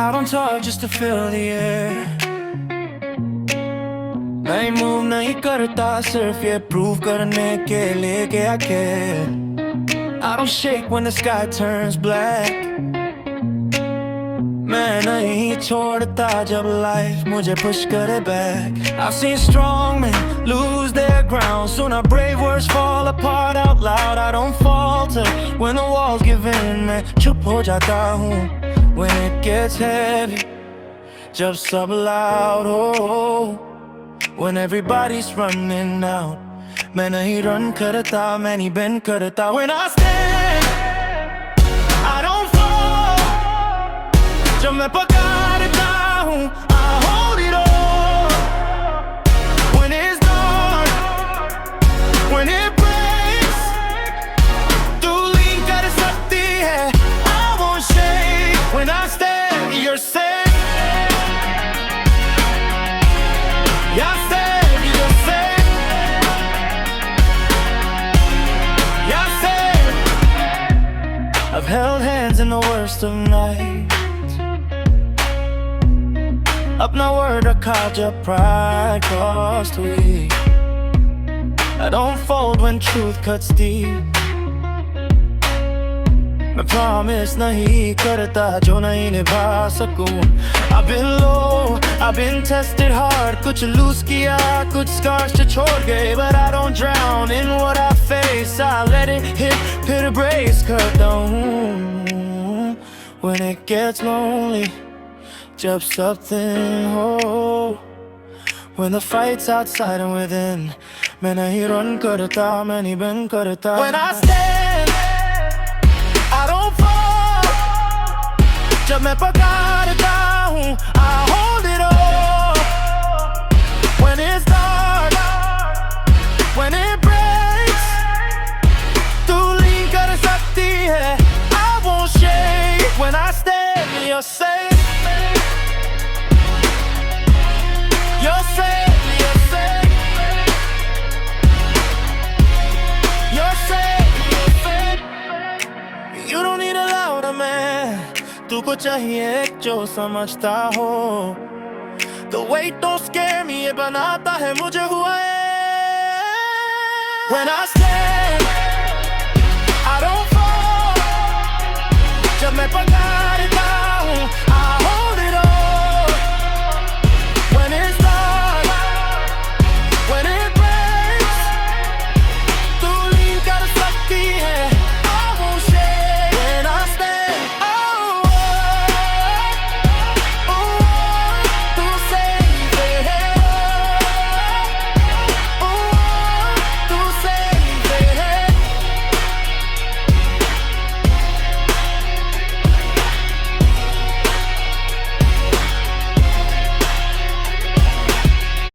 I don't talk just to fill the air. नहीं move नहीं करता सिर्फ ये प्रूव करने के लिए कि I care. I don't shake when the sky turns black. मैं नहीं छोड़ता जब life मुझे push करे back. I've seen strong men lose their ground. Soon our brave words fall apart out loud. I don't falter when the walls give in. मैं चुप हो जाता हूँ when it gets heavy. जब सब loud हो, when everybody's running out. मैं नहीं run करता, मैं नहीं bend करता. When I stand, I don't fall. जब मैं पकड़ता हूँ, I hold it all. When it's dark, when it breaks, तू lean कर सकती है. I won't shake. When I stand, you're safe. Yeah, safe, you're safe. Yeah, safe. I've held hands in the worst of nights. अपना word रखा जब pride crossed weak. I don't fold when truth cuts deep. मैं promise नहीं करता जो नहीं निभा सकूं. I've been low, I've been tested hard. कुछ lose किया, कुछ scars जो छोड़ गए. But I don't drown in what I face. I let it hit, फिर brace करता हूँ. When it gets lonely, जब something हो. When the fight's outside and within, मैं नहीं run करता, मैं नहीं bend करता. When I stand, I don't fall. जब मैं पकड़ता हूँ, I hold it all. When it's dark, when it breaks, तू lean कर सकती है. I won't shake. When I stand, you're safe. You're safe, you're safe. You're safe, you're safe. You don't need a louder man. तुझको चाहिए एक जो समझता हो. The weight don't scare me, ये बनाता है मुझे हुआ है. When I stand,